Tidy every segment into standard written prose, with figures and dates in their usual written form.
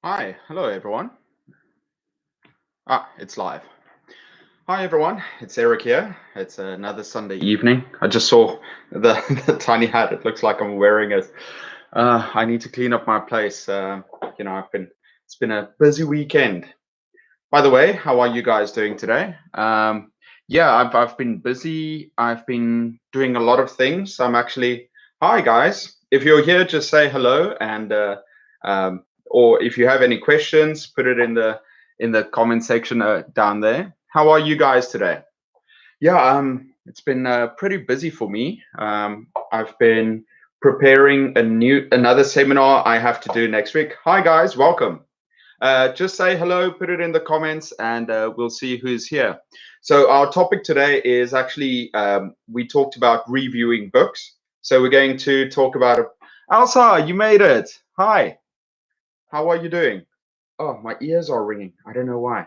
Hi, hello everyone. It's live. Hi everyone, it's Eric here. It's another Sunday evening. I just saw the, the tiny hat. It looks like I'm wearing it. I need to clean up my place. It's been a busy weekend. By the way, how are you guys doing today? Yeah, I've been busy. I've been doing a lot of things. Hi guys. If you're here, just say hello, and or if you have any questions, put it in the comment section down there. How are you guys today? Yeah, it's been pretty busy for me. I've been preparing another seminar I have to do next week. Hi guys, welcome. Just say hello, put it in the comments, and we'll see who's here. So our topic today is actually we talked about reviewing books. So we're going to talk about it. Elsa, you made it. Hi. How are you doing? Oh, my ears are ringing. I don't know why.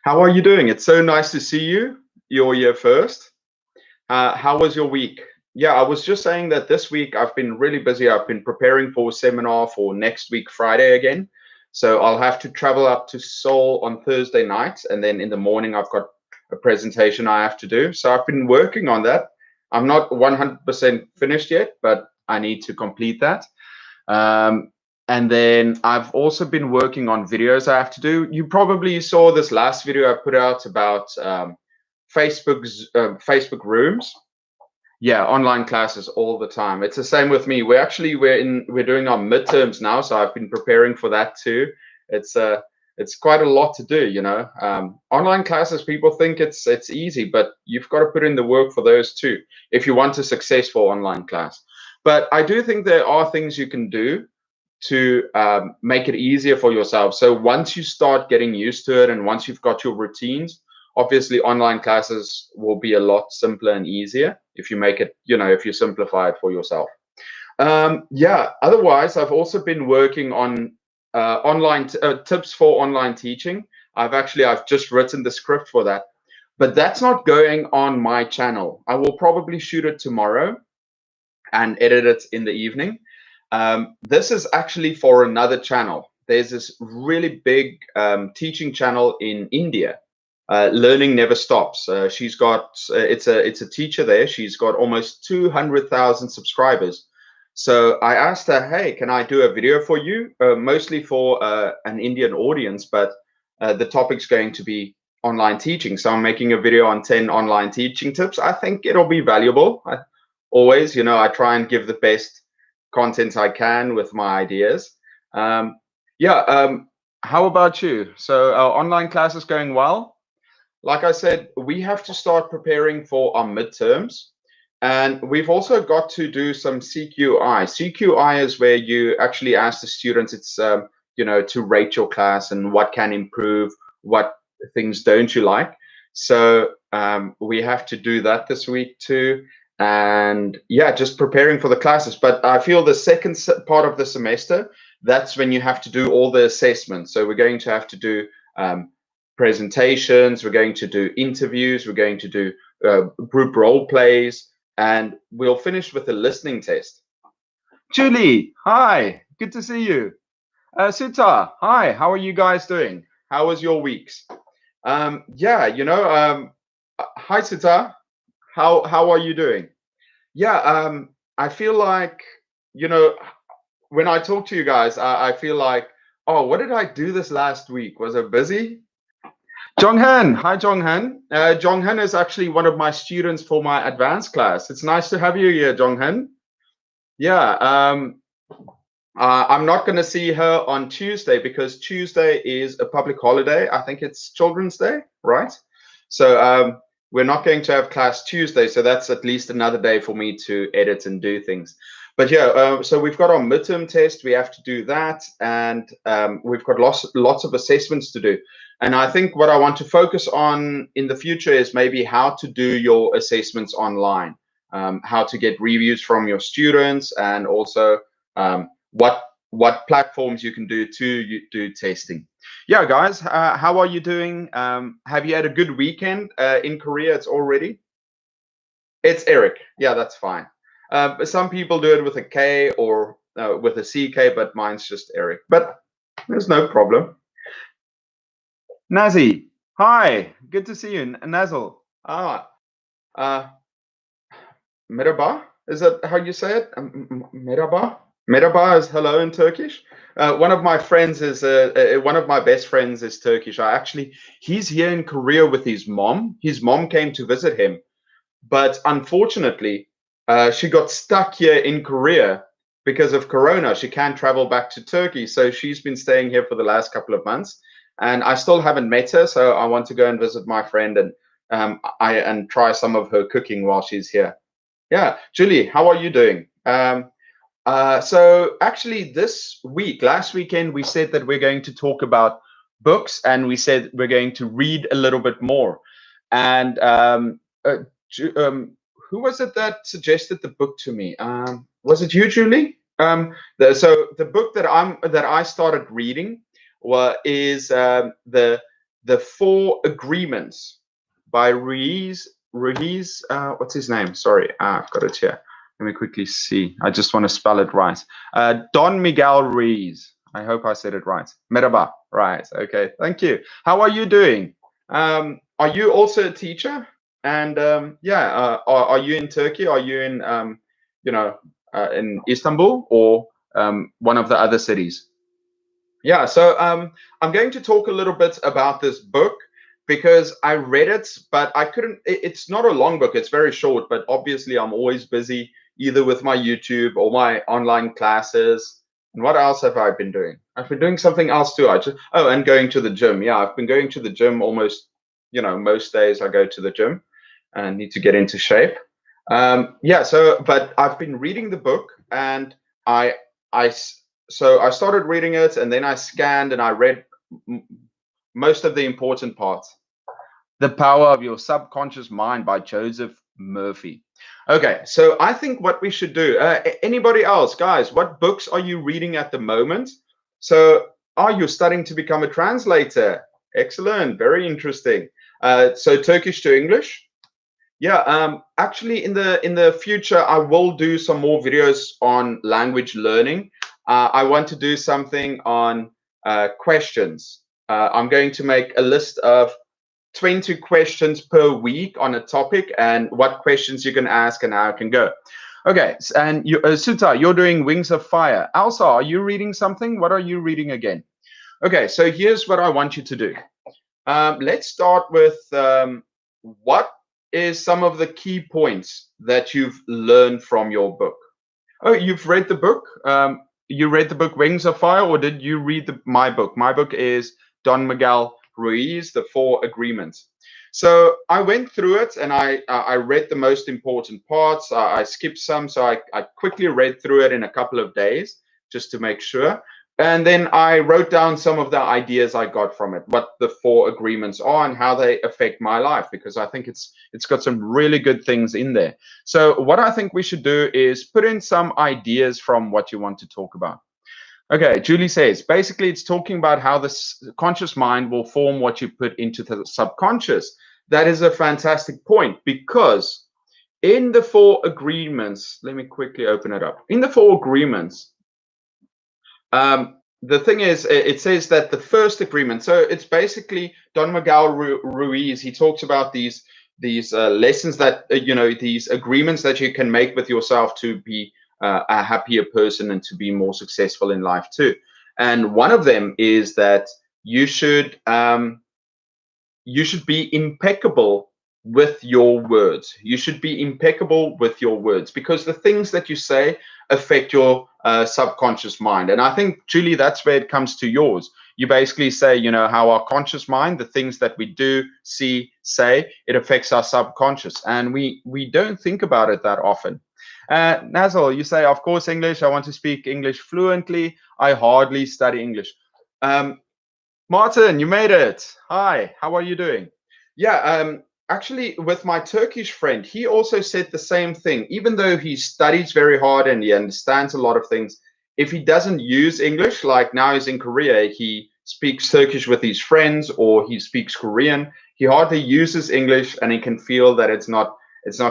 How are you doing? It's so nice to see you. You're here first. How was your week? Yeah, I was just saying that this week I've been really busy. I've been preparing for a seminar for next week, Friday again. So I'll have to travel up to Seoul on Thursday night. And then in the morning, I've got a presentation I have to do. So I've been working on that. I'm not 100% finished yet, but I need to complete that. And then I've also been working on videos I have to do. You probably saw this last video I put out about Facebook rooms. Yeah, online classes all the time. It's the same with me. We're doing our midterms now, so I've been preparing for that too. It's it's quite a lot to do, you know. Online classes, people think it's easy, but you've got to put in the work for those too if you want a successful online class. But I do think there are things you can do to make it easier for yourself. So once you start getting used to it, and once you've got your routines, obviously online classes will be a lot simpler and easier if you make it, you know, if you simplify it for yourself. Yeah, otherwise I've also been working on tips for online teaching. I've just written the script for that, but that's not going on my channel. I will probably shoot it tomorrow and edit it in the evening. This is actually for another channel. There's this really big teaching channel in India. Learning never stops. She's got it's a teacher there. She's got almost 200,000 subscribers. So I asked her, "Hey, can I do a video for you?" Mostly for an Indian audience, but the topic's going to be online teaching. So I'm making a video on 10 online teaching tips. I think it'll be valuable. Always, you know, I try and give the best content I can with my ideas. Um, yeah. How about you? So our online class is going well. Like I said, we have to start preparing for our midterms. And we've also got to do some CQI. CQI is where you actually ask the students, you know, to rate your class and what can improve, what things don't you like. So we have to do that this week too. And yeah, just preparing for the classes. But I feel the second part of the semester, that's when you have to do all the assessments. So we're going to have to do presentations, we're going to do interviews, we're going to do group role plays, and we'll finish with a listening test. Julie, hi, good to see you. Sita, hi, how are you guys doing? How was your weeks? Yeah, you know, hi Sita, how are you doing? Yeah, I feel like, you know, when I talk to you guys, I feel like, oh, what did I do this last week? Was I busy? Jonghan, hi Jonghan. Jonghan is actually one of my students for my advanced class. It's nice to have you here, Jonghan. Yeah, I'm not going to see her on Tuesday because Tuesday is a public holiday. I think it's Children's Day, right? So we're not going to have class Tuesday. So that's at least another day for me to edit and do things. But yeah, so we've got our midterm test. We have to do that, and we've got lots of assessments to do. And I think what I want to focus on in the future is maybe how to do your assessments online, how to get reviews from your students, and also what platforms you can do to do testing. Yeah, guys, how are you doing? Have you had a good weekend in Korea? It's Eric. Yeah, that's fine. But some people do it with a K or with a CK, but mine's just Eric. But There's no problem. Nazi, hi. Good to see you, Nazil. Uh, Merhaba? Is that how you say it? Merhaba? Merhaba is hello in Turkish. One of my friends is one of my best friends is Turkish. He's here in Korea with his mom. His mom came to visit him, but unfortunately, she got stuck here in Korea because of Corona. She can't travel back to Turkey, so she's been staying here for the last couple of months. And I still haven't met her, so I want to go and visit my friend and try some of her cooking while she's here. Yeah, Julie, how are you doing? So actually, this week, last weekend, we said that we're going to talk about books, and we said we're going to read a little bit more. And uh, who was it that suggested the book to me? Was it you, Julie? So the book that I started reading is the Four Agreements by Ruiz. What's his name? Sorry, I've got it here. Let me quickly see. I just want to spell it right. Don Miguel Ruiz. I hope I said it right. Merhaba. Right. Okay. Thank you. How are you doing? Are you also a teacher? And are you in Turkey? Are you in Istanbul or one of the other cities? Yeah, so I'm going to talk a little bit about this book because I read it, but I couldn't. It's not a long book; it's very short. But obviously, I'm always busy either with my YouTube or my online classes. And what else have I been doing? I've been doing something else too. And going to the gym. Yeah, I've been going to the gym almost. Most days I go to the gym and need to get into shape. But I've been reading the book, and I I so I started reading it, and then I scanned and I read m- most of the important parts. The Power of Your Subconscious Mind by Joseph Murphy. Okay, so I think what we should do, anybody else, guys, what books are you reading at the moment? So, are you studying to become a translator? Excellent, very interesting. So, Turkish to English? Yeah, actually, in the future, I will do some more videos on language learning. I want to do something on questions. I'm going to make a list of 20 questions per week on a topic and what questions you can ask and how it can go. Okay, and Suta, you're doing Wings of Fire. Elsa, are you reading something? What are you reading again? Okay, so here's what I want you to do. Let's start with what is some of the key points that you've learned from your book? Oh, you've read the book? You read the book Wings of Fire, or did you read my book? My book is Don Miguel Ruiz, The Four Agreements. So I went through it and I read the most important parts. I skipped some, so I quickly read through it in a couple of days just to make sure. And then I wrote down some of the ideas I got from it, what the four agreements are and how they affect my life, because I think it's got some really good things in there. So what I think we should do is put in some ideas from what you want to talk about. Okay, Julie says basically it's talking about how the conscious mind will form what you put into the subconscious. That is a fantastic point because in the four agreements, let me quickly open it up. In the four agreements, the thing is, it says that the first agreement. So it's basically Don Miguel Ruiz. He talks about these lessons that these agreements that you can make with yourself to be a happier person and to be more successful in life too. And one of them is that you should you should be impeccable with your words. You should be impeccable with your words because the things that you say affect your subconscious mind. And I think, Julie, that's where it comes to yours. You basically say, how our conscious mind, the things that we do, see, say, it affects our subconscious. And we don't think about it that often. Nazal, you say, of course, English. I want to speak English fluently. I hardly study English. Martin, you made it. Hi, how are you doing? Yeah, actually, with my Turkish friend, he also said the same thing. Even though he studies very hard and he understands a lot of things, if he doesn't use English, like now he's in Korea, he speaks Turkish with his friends or he speaks Korean, he hardly uses English and he can feel that it's not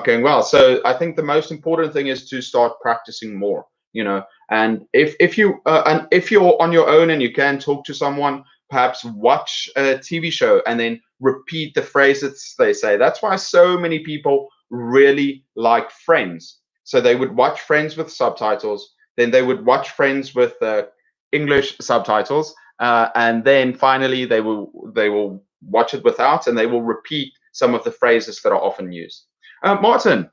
going well. So I think the most important thing is to start practicing more And if you're on your own and you can talk to someone, perhaps watch a TV show and then repeat the phrases they say. That's why so many people really like Friends. So they would watch Friends with subtitles, then they would watch Friends with English subtitles, and then finally they will watch it without, and they will repeat some of the phrases that are often used. Martin,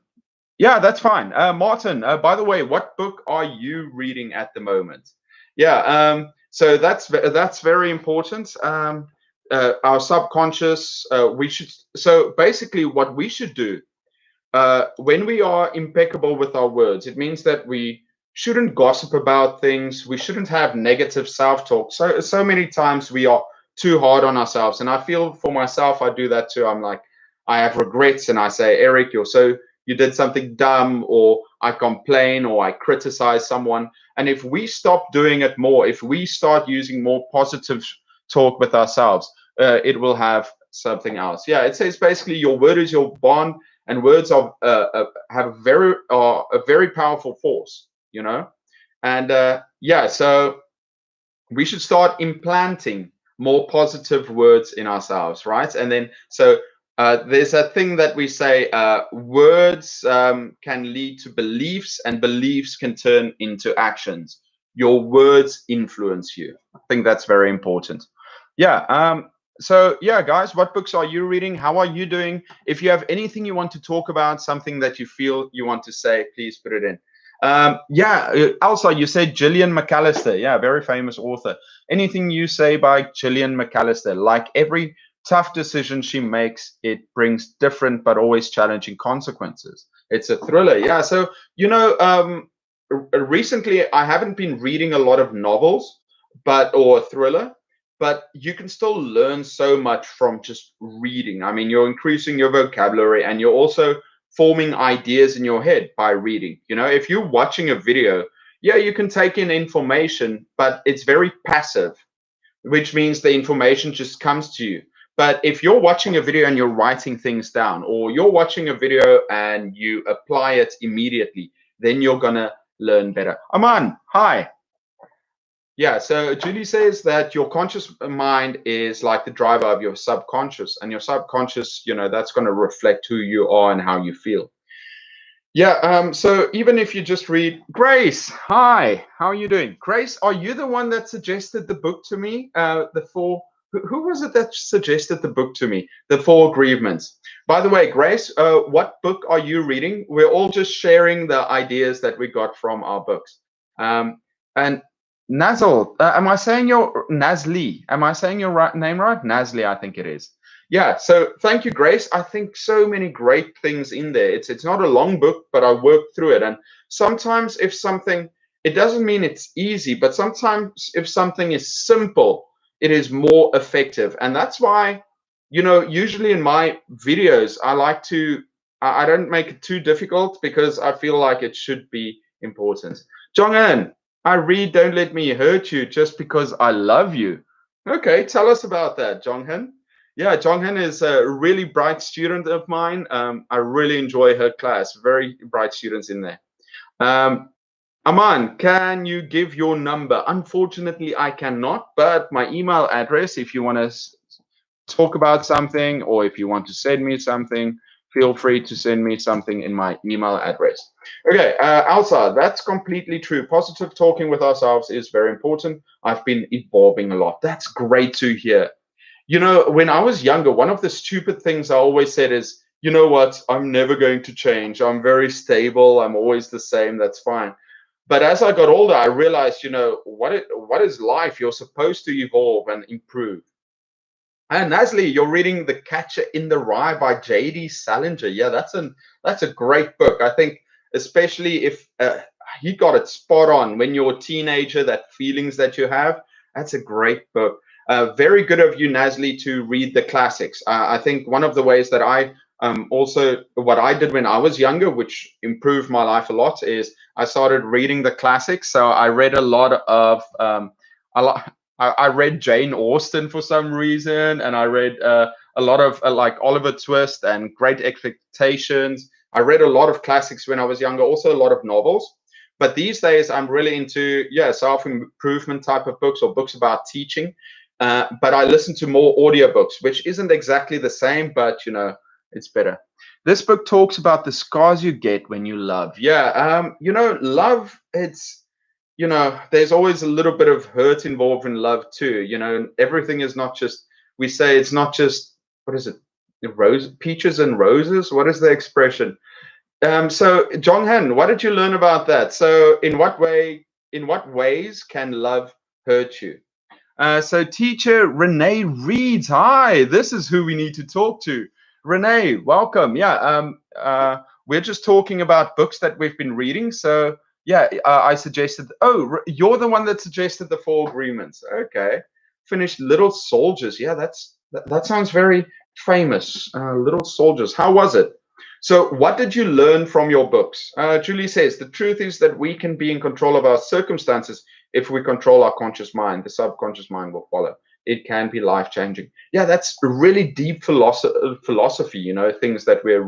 yeah, that's fine. Martin, by the way, what book are you reading at the moment? Yeah, so that's very important. Our subconscious, we should. So basically, what we should do when we are impeccable with our words, it means that we shouldn't gossip about things. We shouldn't have negative self-talk. So many times we are too hard on ourselves, and I feel for myself, I do that too. I'm like, I have regrets, and I say, Eric, you did something dumb, or I complain, or I criticize someone. And if we stop doing it more, if we start using more positive talk with ourselves, it will have something else. Yeah, it says basically your word is your bond, and words have a very powerful force, and yeah, so we should start implanting more positive words in ourselves, right? And then so there's a thing that we say, words can lead to beliefs, and beliefs can turn into actions. Your words influence you. I think that's very important. Yeah. So yeah, guys, what books are you reading? How are you doing? If you have anything you want to talk about, something that you feel you want to say, please put it in. Yeah, Elsa, you said Gillian McAllister. Yeah, very famous author. Anything you say by Gillian McAllister, like every tough decision she makes, it brings different but always challenging consequences. It's a thriller. Yeah. So, recently I haven't been reading a lot of novels, or thriller, but you can still learn so much from just reading. I mean, you're increasing your vocabulary, and you're also forming ideas in your head by reading. If you're watching a video, yeah, you can take in information, but it's very passive, which means the information just comes to you. But if you're watching a video and you're writing things down, or you're watching a video and you apply it immediately, then you're going to learn better. Aman, hi. Yeah, so Julie says that your conscious mind is like the driver of your subconscious, and your subconscious, that's going to reflect who you are and how you feel. Yeah, so even if you just read, Grace, hi, how are you doing? Grace, are you the one that suggested the book to me? Who was it that suggested the book to me? The Four Agreements. By the way, Grace, what book are you reading? We're all just sharing the ideas that we got from our books. And Nazl, am I saying your Nazli? Am I saying your name right? Nazli, I think it is. Yeah, so thank you, Grace. I think so many great things in there. It's not a long book, but I worked through it. And sometimes if something, it doesn't mean it's easy, but sometimes if something is simple, it is more effective. And that's why, usually in my videos, I don't make it too difficult, because I feel like it should be important. Jong-un, I read Don't Let Me Hurt You just because I love you. Okay, tell us about that, Jong-un. Yeah, Jong-hun is a really bright student of mine. I really enjoy her class. Very bright students in there. Aman, can you give your number? Unfortunately, I cannot, but my email address, if you want to talk about something, or if you want to send me something, feel free to send me something in my email address. Okay, Elsa, that's completely true. Positive talking with ourselves is very important. I've been evolving a lot. That's great to hear. When I was younger, one of the stupid things I always said is, you know what, I'm never going to change. I'm very stable. I'm always the same. That's fine. But as I got older, I realized, what is life? You're supposed to evolve and improve. And Nasli, you're reading The Catcher in the Rye by J.D. Salinger. Yeah, that's a great book. I think, especially if he got it spot on when you're a teenager, that feelings that you have. That's a great book. Very good of you, Nasli, to read the classics. I think one of the ways that I also, what I did when I was younger, which improved my life a lot, is I started reading the classics. So I read a lot of a lot. I read Jane Austen for some reason, and I read a lot of like Oliver Twist and Great Expectations. I read a lot of classics when I was younger, also a lot of novels. But these days, I'm really into self-improvement type of books or books about teaching. But I listen to more audiobooks, which isn't exactly the same, but it's better. This book talks about the scars you get when you love. Yeah, love. There's always a little bit of hurt involved in love too. Everything is not just. We say it's not just, what is it? Peaches and roses. What is the expression? So Jonghan, what did you learn about that? So in what ways can love hurt you? So teacher Renee Reeds, hi, this is who we need to talk to. Renee, welcome. Yeah, we're just talking about books that we've been reading. So yeah, I suggested, you're the one that suggested the Four Agreements. Okay. Finished Little Soldiers. Yeah, that sounds very famous. Little Soldiers. How was it? So, what did you learn from your books? Julie says, the truth is that we can be in control of our circumstances if we control our conscious mind. The subconscious mind will follow. It can be life changing. Yeah, that's really deep philosophy, things that we're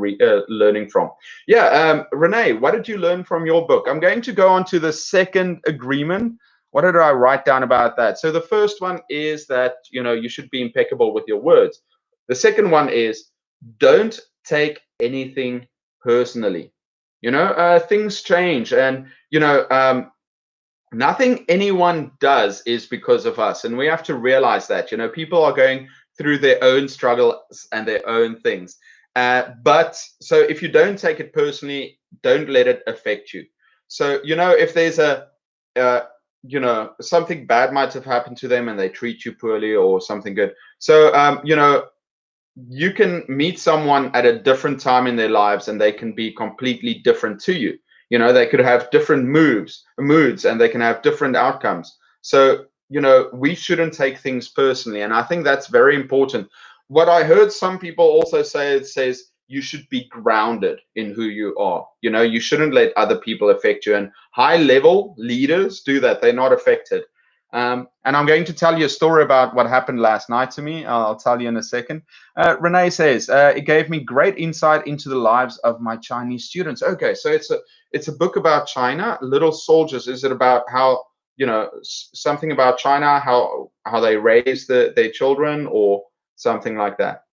learning from. Yeah, Renee, what did you learn from your book? I'm going to go on to the second agreement. What did I write down about that? So, the first one is that, you should be impeccable with your words. The second one is don't take anything personally. Things change, and nothing anyone does is because of us, and we have to realize that. People are going through their own struggles and their own things. But so if you don't take it personally, don't let it affect you. So if there's something bad might have happened to them and they treat you poorly, or something good. So you can meet someone at a different time in their lives and they can be completely different to you. They could have different moods, and they can have different outcomes. So we shouldn't take things personally, and I think that's very important. What I heard some people also say, it says you should be grounded in who you are. You shouldn't let other people affect you, and high level leaders do that. They're not affected. And I'm going to tell you a story about what happened last night to me. I'll tell you in a second. Renee says, it gave me great insight into the lives of my Chinese students. Okay, so it's a book about China. Little Soldiers. Is it about how, something about China, how they raise their children, or something like that?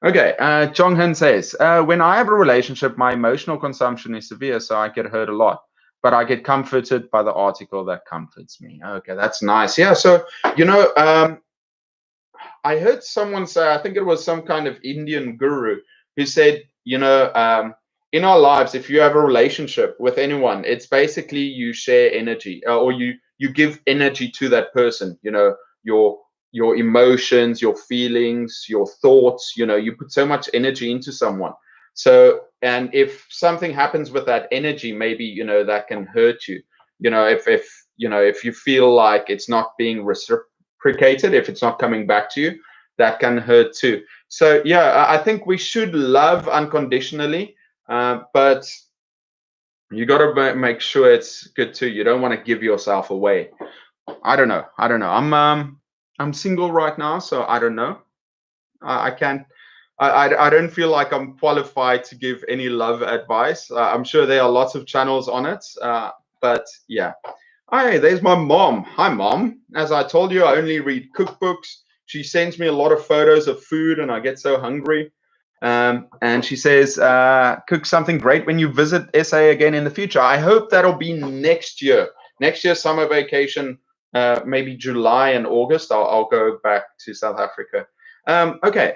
Okay, Jonghyun says, when I have a relationship, my emotional consumption is severe, so I get hurt a lot. But I get comforted by the article that comforts me. Okay, that's nice. Yeah, so, I heard someone say, I think it was some kind of Indian guru, who said, in our lives, if you have a relationship with anyone, it's basically you share energy, or you give energy to that person. Your emotions, your feelings, your thoughts. You put so much energy into someone. So, and if something happens with that energy, maybe that can hurt you. If you feel like it's not being reciprocated, if it's not coming back to you, that can hurt too. So yeah, I think we should love unconditionally, but you got to make sure it's good too. You don't want to give yourself away. I don't know. I'm single right now, so I don't know. I can't. I don't feel like I'm qualified to give any love advice. I'm sure there are lots of channels on it, but yeah. Hi, there's my mom. Hi, mom. As I told you, I only read cookbooks. She sends me a lot of photos of food, and I get so hungry. And she says, cook something great when you visit SA again in the future. I hope that'll be next year. Next year, summer vacation, maybe July and August. I'll go back to South Africa. Okay.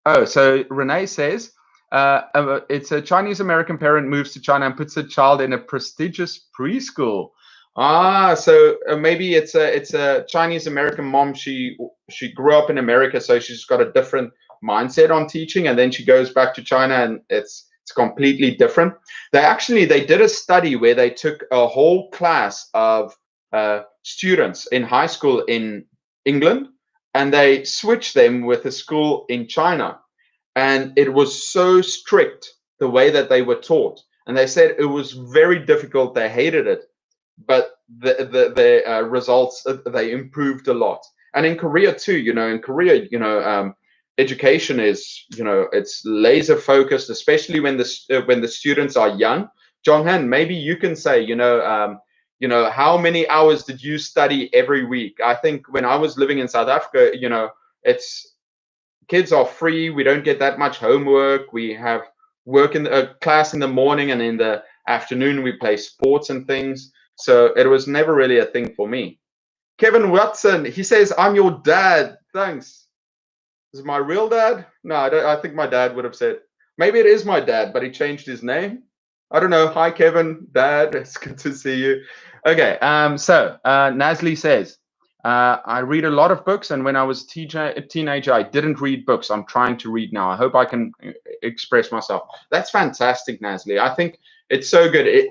Oh, so Renee says, it's a Chinese American parent moves to China and puts a child in a prestigious preschool. So maybe it's a Chinese American mom. She grew up in America, so she's got a different mindset on teaching, and then she goes back to China, and it's completely different. They did a study where they took a whole class of students in high school in England, and they switched them with a school in China, and it was so strict the way that they were taught, and they said it was very difficult. They hated it, but the results, they improved a lot. And in Korea too, education is, it's laser focused, especially when the students are young. Jonghan, maybe you can say, how many hours did you study every week? I think when I was living in South Africa, it's kids are free. We don't get that much homework. We have work in the class in the morning, and in the afternoon we play sports and things. So it was never really a thing for me. Kevin Watson, he says, I'm your dad. Thanks. Is it my real dad? No, I think my dad would have said, maybe it is my dad, but he changed his name. I don't know. Hi, Kevin, Dad. It's good to see you. Okay. So Nasli says, I read a lot of books, and when I was a teenager, I didn't read books. I'm trying to read now. I hope I can express myself. That's fantastic, Nasli. I think it's so good.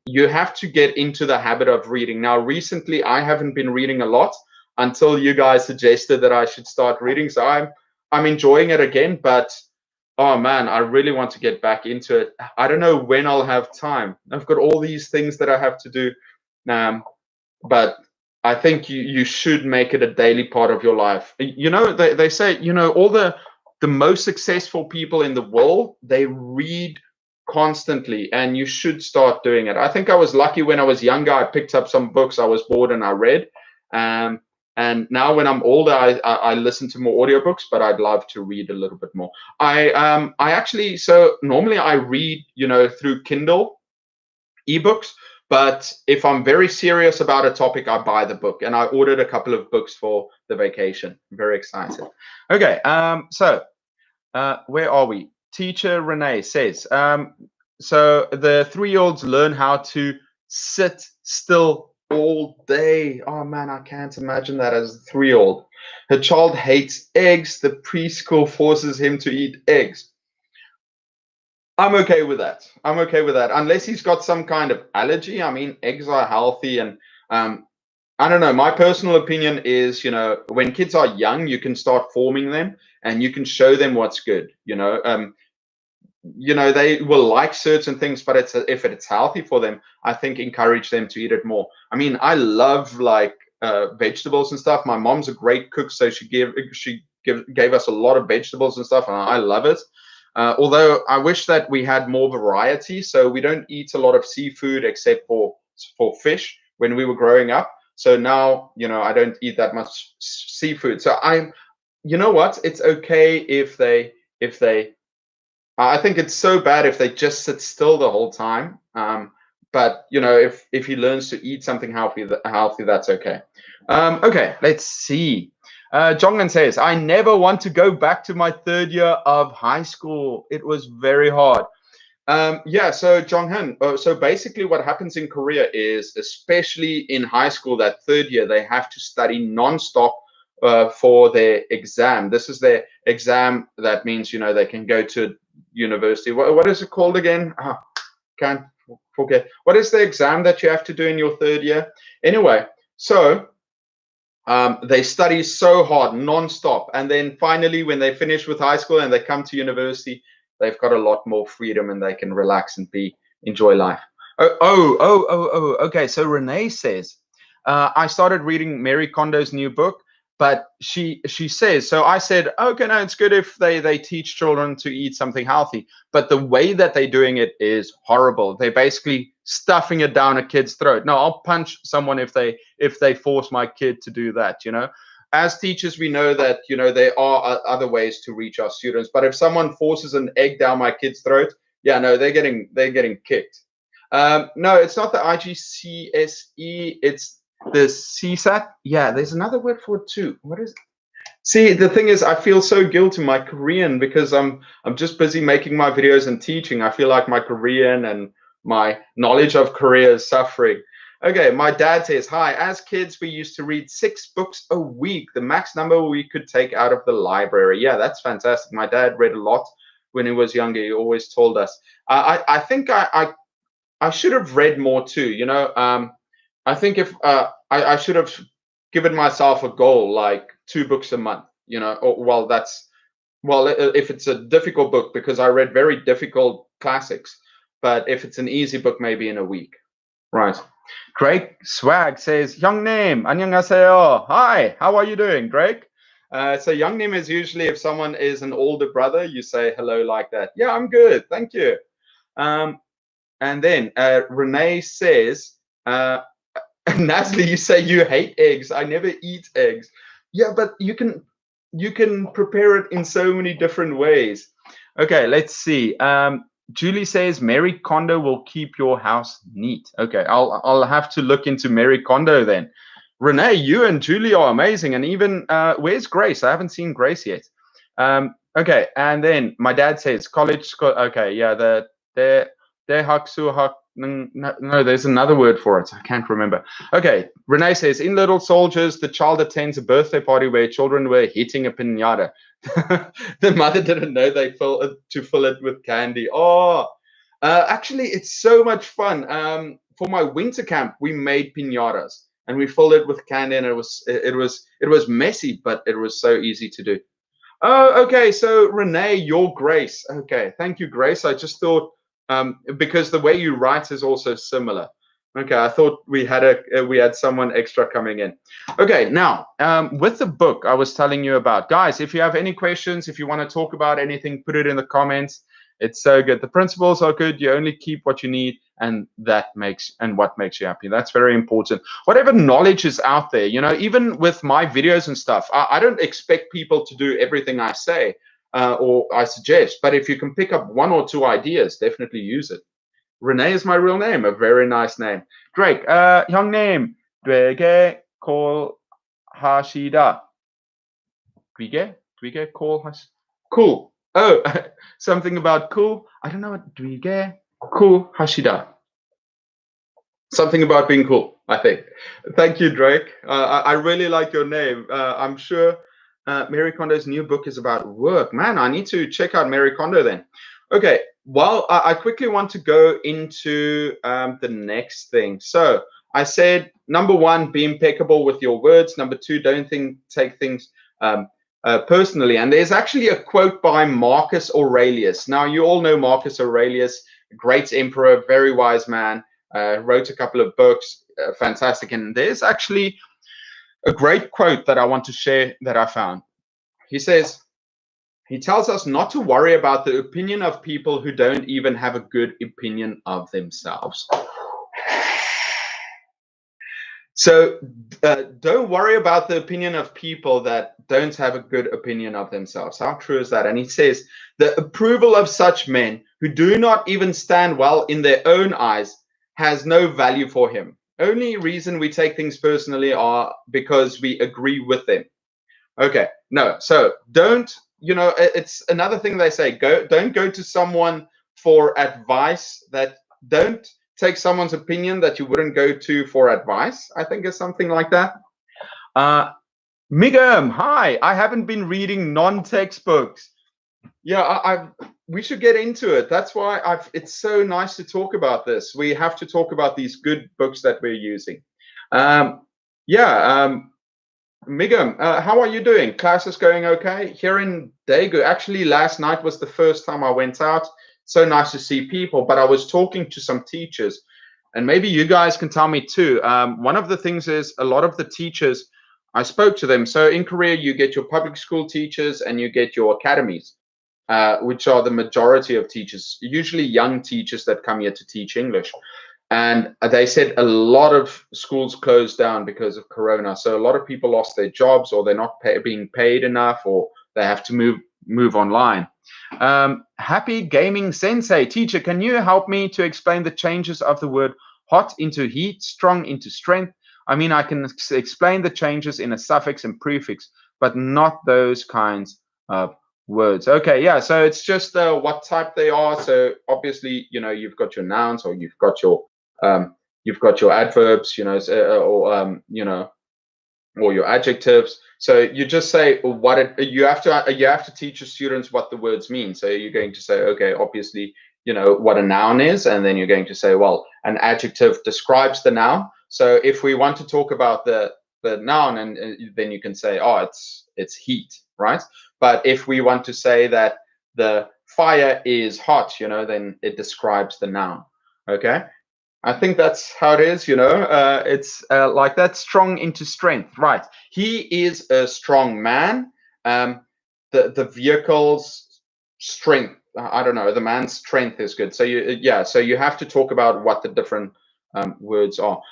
You have to get into the habit of reading. Now, recently, I haven't been reading a lot until you guys suggested that I should start reading. So I'm enjoying it again, but oh man, I really want to get back into it. I don't know when I'll have time. I've got all these things that I have to do. But I think you should make it a daily part of your life. They say, all the most successful people in the world, they read constantly, and you should start doing it. I think I was lucky when I was younger. I picked up some books. I was bored and I read. And now when I'm older, I listen to more audiobooks, but I'd love to read a little bit more. I actually, so normally I read, through Kindle ebooks, but if I'm very serious about a topic, I buy the book, and I ordered a couple of books for the vacation. I'm very excited. Okay, so where are we? Teacher Renee says, so the 3-year-olds learn how to sit still all day. Oh man, I can't imagine that as a 3-year-old. Her child hates eggs. The preschool forces him to eat eggs. I'm okay with that. I'm okay with that. Unless he's got some kind of allergy. I mean, eggs are healthy, and I don't know. My personal opinion is, when kids are young, you can start forming them, and you can show them what's good. They will like certain things, but if it's healthy for them, I think encourage them to eat it more. I mean, I love like vegetables and stuff. My mom's a great cook, so she gave us a lot of vegetables and stuff, and I love it. Although I wish that we had more variety, so we don't eat a lot of seafood except for fish when we were growing up. So now, I don't eat that much seafood. So you know what? It's okay if they. I think it's so bad if they just sit still the whole time. But if he learns to eat something healthy, that's okay. Okay, let's see. Jongan says, I never want to go back to my 3rd year of high school. It was very hard. So Jonghan, so basically what happens in Korea is, especially in high school, that 3rd year, they have to study nonstop for their exam. This is their exam. That means, they can go to university. What is it called again? Can't forget. What is the exam that you have to do in your 3rd year? Anyway, so they study so hard, non-stop. And then finally, when they finish with high school and they come to university, they've got a lot more freedom and they can relax and enjoy life. Okay. So Renee says, I started reading Mary Kondo's new book, but she says, so I said, okay, no, it's good if they teach children to eat something healthy, but the way that they're doing it is horrible. They're basically stuffing it down a kid's throat. No, I'll punch someone if they force my kid to do that. As teachers, we know that there are other ways to reach our students, but if someone forces an egg down my kid's throat, yeah, no, they're getting kicked. No, it's not the IGCSE. It's the CSAT. Yeah, there's another word for it too. What is it? See, the thing is, I feel so guilty my Korean, because I'm just busy making my videos and teaching. I feel like my Korean and my knowledge of Korea is suffering. Okay, my dad says, hi, as kids, we used to read 6 books a week, the max number we could take out of the library. Yeah, that's fantastic. My dad read a lot when he was younger. He always told us. I think I should have read more too. I think if I should have given myself a goal like 2 books a month. If it's a difficult book, because I read very difficult classics, but if it's an easy book, maybe in a week. Right. Greg Swag says, young name, 안녕하세요. Hi, how are you doing, Greg? So young name is usually if someone is an older brother, you say hello like that. Yeah, I'm good, thank you. And then Renee says, Nasli, you say you hate eggs. I never eat eggs. Yeah, but you can prepare it in so many different ways. Okay, let's see. Julie says Mary Kondo will keep your house neat. Okay, I'll have to look into Mary Kondo then. Renee, you and Julie are amazing, and even where's Grace? I haven't seen Grace yet. Okay, and then my dad says college school. Okay, yeah, the haksu hak. No, there's another word for it. I can't remember. Okay, Renee says in Little Soldiers, the child attends a birthday party where children were hitting a pinata. The mother didn't know they to fill it with candy. Oh, actually, it's so much fun. For my winter camp, we made pinatas and we filled it with candy, and it was messy, but it was so easy to do. Oh, okay. So Renee, your Grace. Okay, thank you, Grace. I just thought because the way you write is also similar. Okay, I thought we had someone extra coming in. Okay, now with the book I was telling you about, guys. If you have any questions, if you want to talk about anything, put it in the comments. It's so good. The principles are good. You only keep what you need, and what makes you happy. That's very important. Whatever knowledge is out there, even with my videos and stuff, I don't expect people to do everything I say or I suggest. But if you can pick up one or two ideas, definitely use it. Renee is my real name, a very nice name. Drake, young name, Dwege Call Hashida. Dwige Call Hash. Cool. Oh, something about cool. I don't know what Dwige Cool Hashida. Something about being cool, I think. Thank you, Drake. I really like your name. I'm sure Mary Kondo's new book is about work. Man, I need to check out Mary Kondo then. Okay, well, I quickly want to go into the next thing. So I said, number one, be impeccable with your words. Number two, don't take things personally. And there's actually a quote by Marcus Aurelius. Now, you all know Marcus Aurelius, great emperor, very wise man. Wrote a couple of books, fantastic. And there's actually a great quote that I want to share that I found. He tells us not to worry about the opinion of people who don't even have a good opinion of themselves. So don't worry about the opinion of people that don't have a good opinion of themselves. How true is that? And he says, the approval of such men who do not even stand well in their own eyes has no value for him. Only reason we take things personally are because we agree with them. Okay, no, so don't, it's another thing they say, don't go to someone for advice, don't take someone's opinion that you wouldn't go to for advice, I think is something like that. Migam, hi, I haven't been reading non-textbooks. Yeah, we should get into it. That's why it's so nice to talk about this. We have to talk about these good books that we're using. Migam, how are you doing? Class is going okay? Here in Daegu, actually last night was the first time I went out. So nice to see people, but I was talking to some teachers, and maybe you guys can tell me too. One of the things is a lot of the teachers, I spoke to them. So in Korea, you get your public school teachers and you get your academies. Which are the majority of teachers, usually young teachers that come here to teach English. And they said a lot of schools closed down because of Corona. So a lot of people lost their jobs, or they're not being paid enough, or they have to move online. Happy Gaming Sensei, teacher, can you help me to explain the changes of the word hot into heat, strong into strength? I mean, I can explain the changes in a suffix and prefix, but not those kinds of words. Okay, yeah, so it's just what type they are. So obviously, you've got your nouns, or you've got your adverbs, or your adjectives. So you just say you have to teach your students what the words mean. So you're going to say, okay, obviously, what a noun is, and then you're going to say, well, an adjective describes the noun. So if we want to talk about the noun, and then you can say, oh, it's heat, right? But if we want to say that the fire is hot, then it describes the noun. Okay, I think that's how it is. It's like that. Strong into strength, right? He is a strong man. The vehicle's strength I don't know, the man's strength is good. So so you have to talk about what the different words are.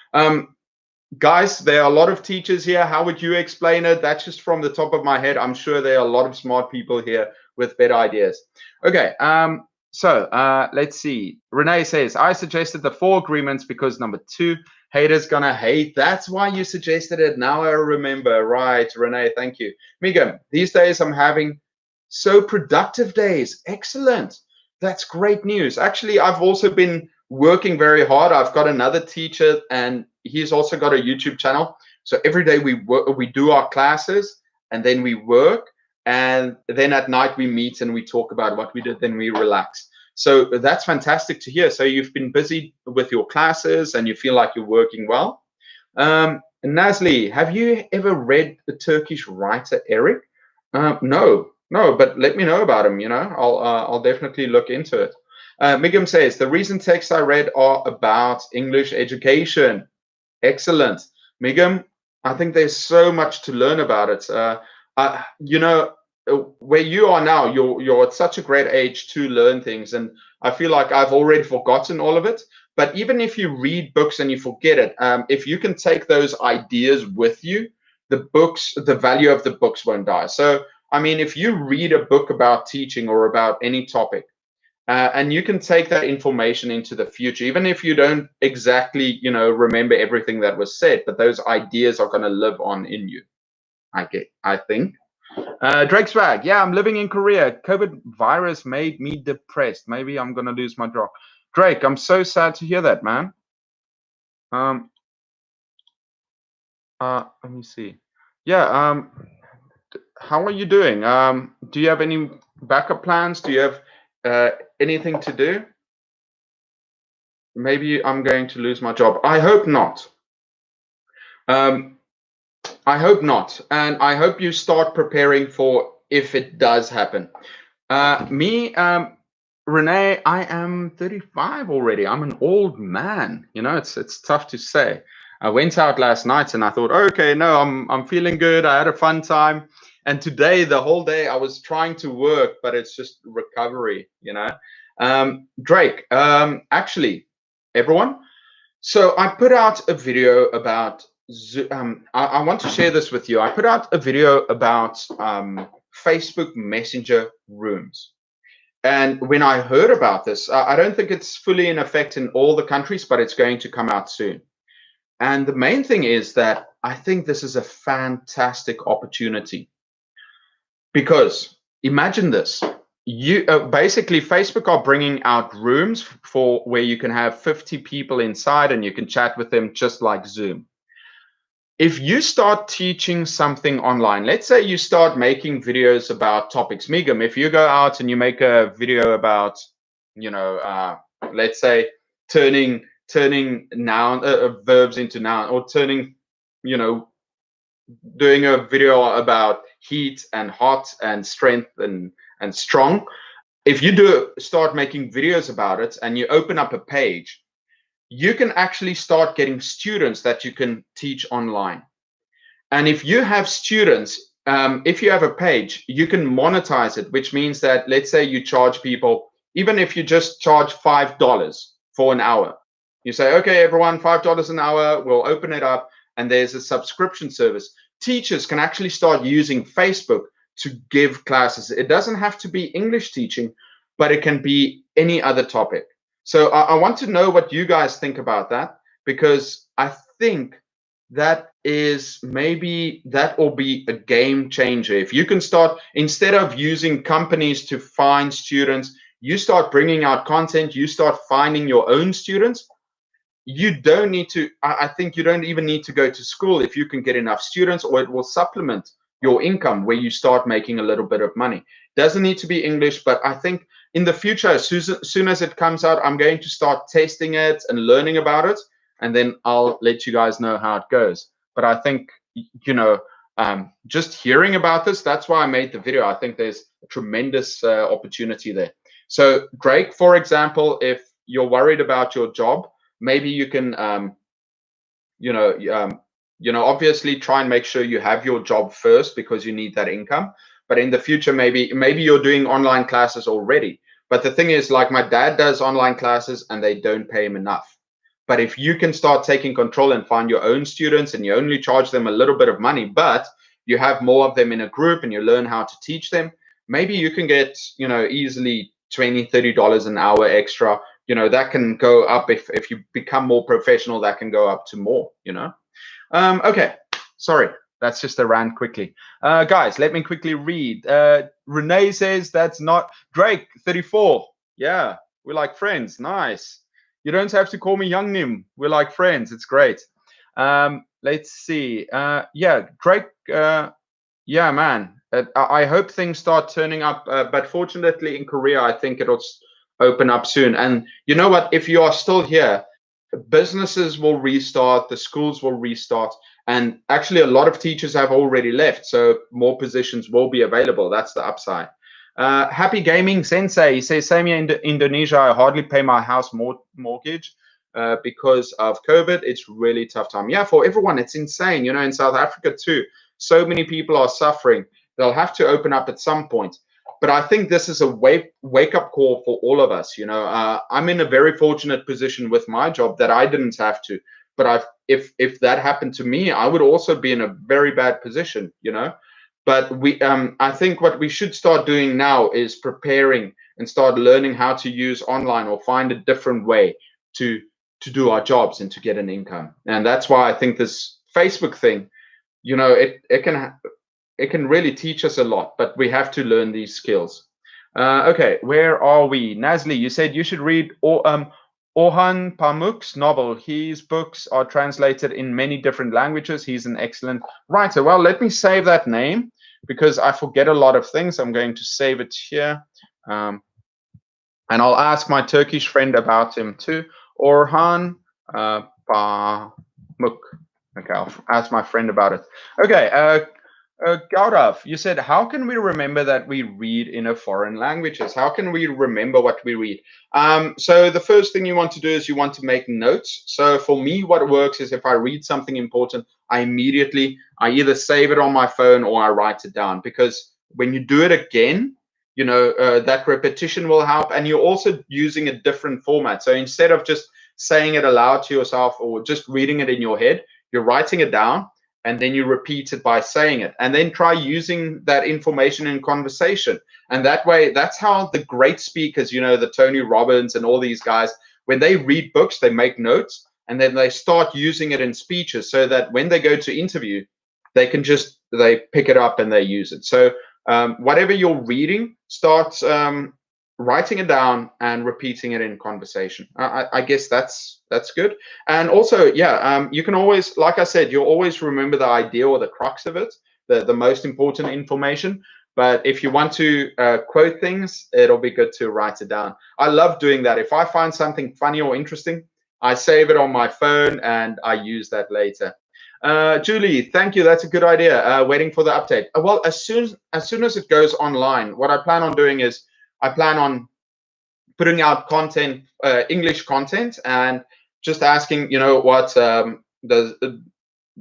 Guys, there are a lot of teachers here. How would you explain it? That's just from the top of my head. I'm sure there are a lot of smart people here with better ideas. Okay. Let's see. Renee says, I suggested the 4 agreements because number 2, haters gonna hate. That's why you suggested it. Now I remember. Right, Renee, thank you. Migam, these days I'm having so productive days. Excellent. That's great news. Actually, I've also been working very hard. I've got another teacher and he's also got a YouTube channel. So every day we do our classes and then we work, and then at night we meet and we talk about what we did, then we relax. So that's fantastic to hear. So you've been busy with your classes and you feel like you're working well. Nazli, have you ever read the Turkish writer Eric? No, but let me know about him. I'll definitely look into it. Migam says, the recent texts I read are about English education. Excellent. Migam, I think there's so much to learn about it. Where you are now, you're at such a great age to learn things. And I feel like I've already forgotten all of it. But even if you read books and you forget it, if you can take those ideas with you, the value of the books won't die. So, I mean, if you read a book about teaching or about any topic, and you can take that information into the future, even if you don't exactly, remember everything that was said, but those ideas are going to live on in you. I think. Drake Swag, yeah, I'm living in Korea. COVID virus made me depressed. Maybe I'm going to lose my job. Drake, I'm so sad to hear that, man. Let me see. Yeah, how are you doing? Do you have any backup plans? Do you have anything to do? Maybe I'm going to lose my job. I hope not. I hope not. And I hope you start preparing for if it does happen. Renee, I am 35 already. I'm an old man. It's tough to say. I went out last night and I thought, okay, no, I'm feeling good. I had a fun time. And today, the whole day, I was trying to work, but it's just recovery, Drake, actually, everyone. So I put out a video about I want to share this with you. I put out a video about Facebook Messenger rooms. And when I heard about this, I don't think it's fully in effect in all the countries, but it's going to come out soon. And the main thing is that I think this is a fantastic opportunity. Because imagine this. You basically, Facebook are bringing out rooms for where you can have 50 people inside and you can chat with them just like Zoom. If you start teaching something online, let's say you start making videos about topics. Migam, if you go out and you make a video about, let's say turning noun verbs into noun, or turning, doing a video about heat and hot and strength and strong. If you start making videos about it and you open up a page, you can actually start getting students that you can teach online. And if you have students, if you have a page, you can monetize it, which means that, let's say you charge people, even if you just charge $5 for an hour, you say, okay, everyone, $5 an hour, we'll open it up, and there's a subscription service. Teachers can actually start using Facebook to give classes. It doesn't have to be English teaching, but it can be any other topic. So I want to know what you guys think about that, because I think that will be a game changer. If you can start, instead of using companies to find students, you start bringing out content, you start finding your own students. You don't need to, I think you don't even need to go to school if you can get enough students, or it will supplement your income where you start making a little bit of money. Doesn't need to be English, but I think in the future, as soon as it comes out, I'm going to start testing it and learning about it, and then I'll let you guys know how it goes. But I think, just hearing about this, that's why I made the video. I think there's a tremendous opportunity there. So Drake, for example, if you're worried about your job, maybe you can, obviously try and make sure you have your job first because you need that income. But in the future, maybe you're doing online classes already. But the thing is, like my dad does online classes and they don't pay him enough. But if you can start taking control and find your own students and you only charge them a little bit of money, but you have more of them in a group and you learn how to teach them, maybe you can get, easily $20, $30 an hour extra. That can go up if you become more professional, that can go up to more. Okay, sorry. That's just a rant quickly. Guys, let me quickly read. Renee says that's not Drake, 34. Yeah, we're like friends. Nice. You don't have to call me Young Nim. We're like friends. It's great. Let's see. Yeah, Drake. Yeah, man. I hope things start turning up. But fortunately, in Korea, I think it'll open up soon. And you know what? If you are still here, businesses will restart, the schools will restart, and actually a lot of teachers have already left, so more positions will be available. That's the upside. Happy Gaming Sensei, he says, same here in Indonesia, I hardly pay my house mortgage because of COVID. It's really tough time. Yeah, for everyone, it's insane. In South Africa too, so many people are suffering. They'll have to open up at some point. But I think this is a wake up call for all of us. I'm in a very fortunate position with my job that I didn't have to. But if that happened to me, I would also be in a very bad position. But I think what we should start doing now is preparing and start learning how to use online or find a different way to do our jobs and to get an income. And that's why I think this Facebook thing, it can really teach us a lot, but we have to learn these skills. Okay, where are we? Nazli, you said you should read Orhan Pamuk's novel. His books are translated in many different languages. He's an excellent writer. Well, let me save that name because I forget a lot of things. I'm going to save it here. And I'll ask my Turkish friend about him too. Orhan Pamuk. Okay, I'll ask my friend about it. Okay, Gaurav, you said, how can we remember that we read in a foreign languages? How can we remember what we read? So the first thing you want to do is you want to make notes. So for me, what works is if I read something important, I either save it on my phone or I write it down, because when you do it again, that repetition will help. And you're also using a different format. So instead of just saying it aloud to yourself or just reading it in your head, you're writing it down, and then you repeat it by saying it, and then try using that information in conversation. And that way, that's how the great speakers, the Tony Robbins and all these guys, when they read books, they make notes, and then they start using it in speeches, so that when they go to interview, they pick it up and they use it. So whatever you're reading, start writing it down and repeating it in conversation. I guess that's good. And also, yeah, you can always, like I said, you'll always remember the idea or the crux of it, the most important information. But if you want to quote things, it'll be good to write it down. I love doing that. If I find something funny or interesting, I save it on my phone and I use that later. Julie, thank you. That's a good idea. Waiting for the update. Well, as soon as it goes online, what I plan on doing is I plan on putting out content, English content, and just asking, what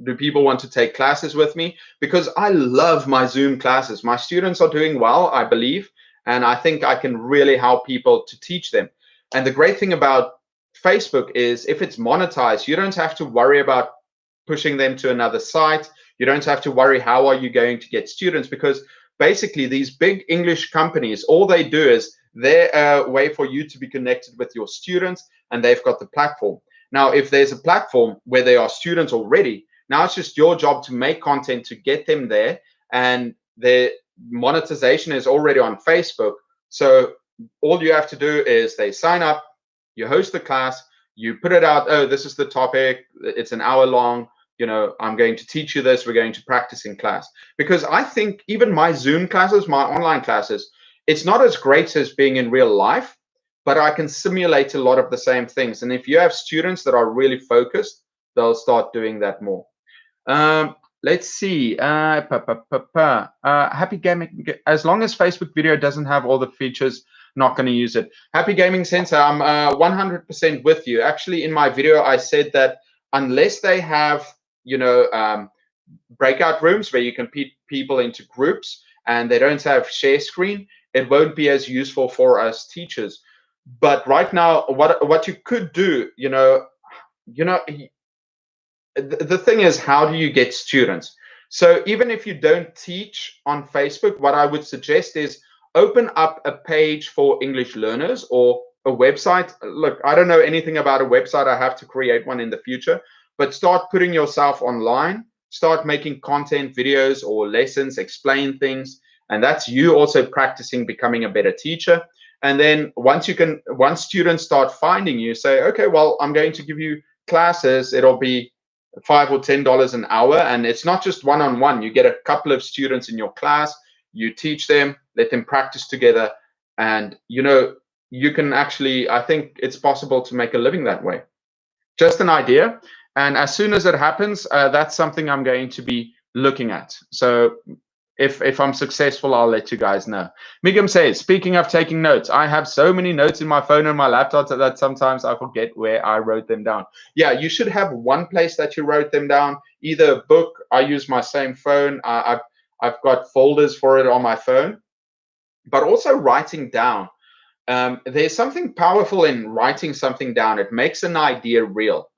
do people want to take classes with me? Because I love my Zoom classes. My students are doing well, I believe, and I think I can really help people to teach them. And the great thing about Facebook is if it's monetized, you don't have to worry about pushing them to another site. You don't have to worry how are you going to get students, because basically these big English companies, all they do is they're a way for you to be connected with your students, and they've got the platform. Now, if there's a platform where there are students already, now it's just your job to make content to get them there, and their monetization is already on Facebook. So all you have to do is they sign up, you host the class, you put it out. Oh, this is the topic. It's an hour long. I'm going to teach you this. We're going to practice in class. Because I think even my Zoom classes, my online classes, it's not as great as being in real life, but I can simulate a lot of the same things. And if you have students that are really focused, they'll start doing that more. Let's see. Happy Gaming. As long as Facebook video doesn't have all the features, not going to use it. Happy Gaming Sensei, I'm 100% with you. Actually, in my video, I said that unless they have, breakout rooms where you can put people into groups and they don't have share screen, it won't be as useful for us teachers. But right now, what you could do, the thing is, how do you get students? So even if you don't teach on Facebook, what I would suggest is open up a page for English learners or a website. Look, I don't know anything about a website. I have to create one in the future, but start putting yourself online, start making content, videos or lessons, explain things. And that's you also practicing becoming a better teacher. And then once students start finding you, say, okay, well, I'm going to give you classes. It'll be $5 or $10 an hour, and it's not just one-on-one. You get a couple of students in your class, you teach them, let them practice together, and you can actually, I think it's possible to make a living that way. Just an idea. And as soon as it happens, that's something I'm going to be looking at. So if I'm successful, I'll let you guys know. Migam says, speaking of taking notes, I have so many notes in my phone and my laptop that sometimes I forget where I wrote them down. Yeah, you should have one place that you wrote them down, either a book. I use my same phone. I've got folders for it on my phone, but also writing down. There's something powerful in writing something down. It makes an idea real.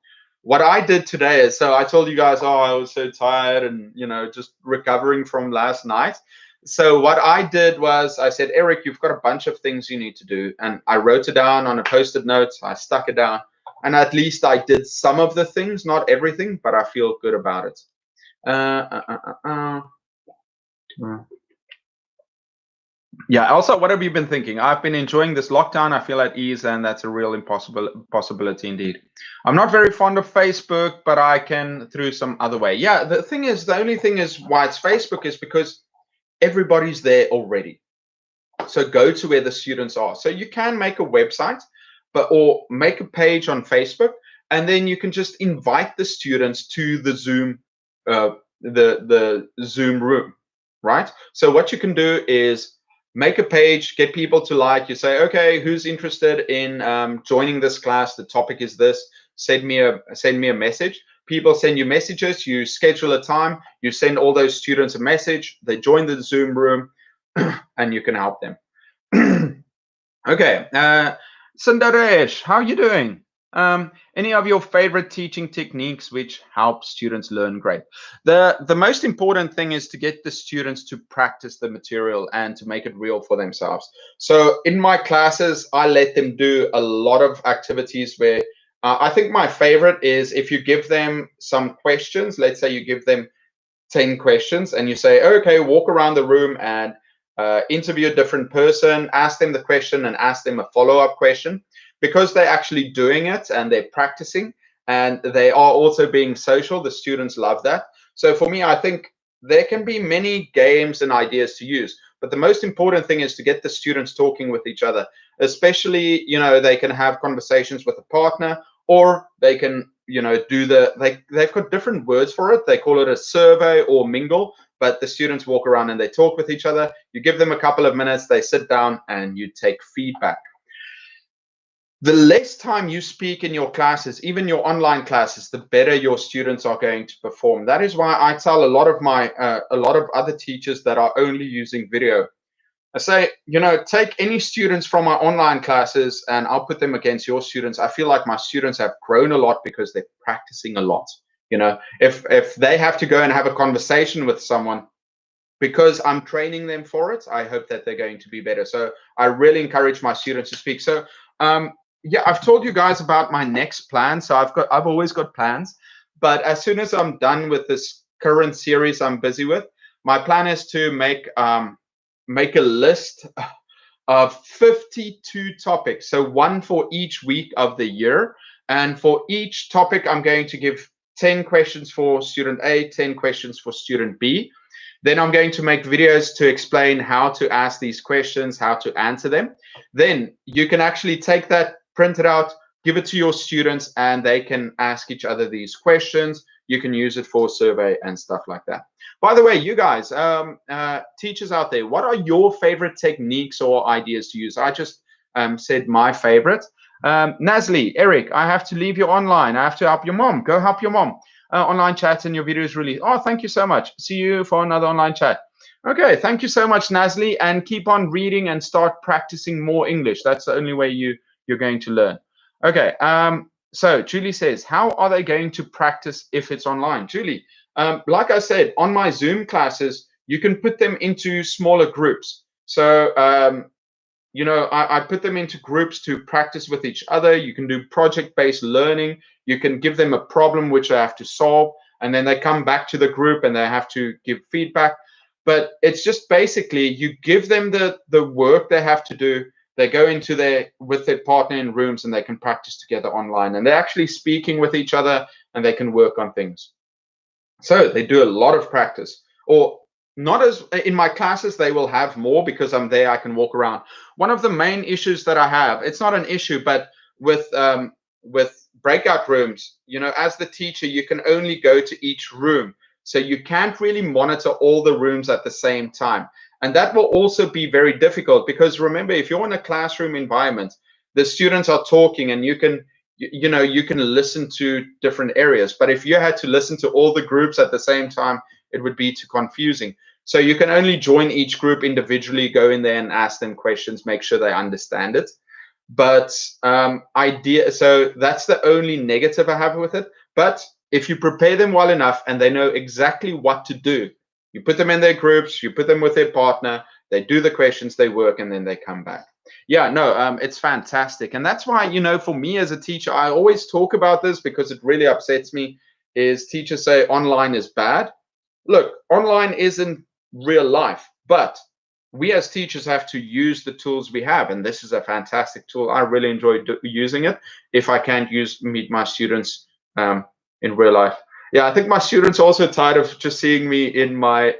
What I did today is, so I told you guys, oh, I was so tired and, just recovering from last night. So what I did was I said, Eric, you've got a bunch of things you need to do. And I wrote it down on a Post-it note. I stuck it down. And at least I did some of the things, not everything, but I feel good about it. Yeah. Also, what have you been thinking? I've been enjoying this lockdown. I feel at ease, and that's a real possibility indeed. I'm not very fond of Facebook, but I can through some other way. Yeah. The only thing is why it's Facebook is because everybody's there already. So go to where the students are. So you can make a website, or make a page on Facebook, and then you can just invite the students to the Zoom, the Zoom room, right? So what you can do is make a page, get people to like. You say, okay, who's interested in joining this class? The topic is this. Send me a message. People send you messages. You schedule a time. You send all those students a message. They join the Zoom room, and you can help them. Okay, Sundaresh, how are you doing? Any of your favorite teaching techniques which help students learn great? The most important thing is to get the students to practice the material and to make it real for themselves. So in my classes, I let them do a lot of activities where I think my favorite is if you give them some questions. Let's say you give them 10 questions and you say, okay, walk around the room and interview a different person, ask them the question and ask them a follow-up question. Because they're actually doing it and they're practicing and they are also being social, the students love that. So for me, I think there can be many games and ideas to use, but the most important thing is to get the students talking with each other. Especially, they can have conversations with a partner, or they can they've got different words for it. They call it a survey or mingle, but the students walk around and they talk with each other. You give them a couple of minutes, they sit down and you take feedback. The less time you speak in your classes, even your online classes, the better your students are going to perform. That is why I tell a lot of other teachers that are only using video, I say, take any students from my online classes and I'll put them against your students. I feel like my students have grown a lot because they're practicing a lot. If they have to go and have a conversation with someone because I'm training them for it, I hope that they're going to be better. So I really encourage my students to speak. So yeah, I've told you guys about my next plan. So I've always got plans, but as soon as I'm done with this current series I'm busy with, my plan is to make a list of 52 topics. So one for each week of the year. And for each topic, I'm going to give 10 questions for student A, 10 questions for student B. Then I'm going to make videos to explain how to ask these questions, how to answer them. Then you can actually take that, print it out, give it to your students, and they can ask each other these questions. You can use it for a survey and stuff like that. By the way, you guys, teachers out there, what are your favorite techniques or ideas to use? I just said my favorite. Nasli, Eric, I have to leave you online. I have to help your mom. Go help your mom. Online chat and your video is released. Oh, thank you so much. See you for another online chat. Okay, thank you so much, Nasli, and keep on reading and start practicing more English. That's the only way you're going to learn. Okay, so Julie says, how are they going to practice if it's online? Julie, like I said, on my Zoom classes, you can put them into smaller groups. So I put them into groups to practice with each other. You can do project-based learning. You can give them a problem which they have to solve, and then they come back to the group and they have to give feedback. But it's just basically you give them the work they have to do. They go into their with their partner in rooms and they can practice together online. And they're actually speaking with each other and they can work on things. So they do a lot of practice. Or not as in my classes, they will have more because I'm there, I can walk around. One of the main issues that I have, it's not an issue, but with breakout rooms, as the teacher, you can only go to each room. So you can't really monitor all the rooms at the same time. And that will also be very difficult because remember, if you're in a classroom environment, the students are talking and you can listen to different areas, but if you had to listen to all the groups at the same time, it would be too confusing. So you can only join each group individually, go in there and ask them questions, make sure they understand it. But so that's the only negative I have with it. But if you prepare them well enough and they know exactly what to do, you put them in their groups, you put them with their partner, they do the questions, they work, and then they come back. Yeah, no, it's fantastic. And that's why, for me as a teacher, I always talk about this because it really upsets me is teachers say online is bad. Look, online isn't real life, but we as teachers have to use the tools we have. And this is a fantastic tool. I really enjoy using it if I can't meet my students in real life. Yeah, I think my students are also tired of just seeing me in my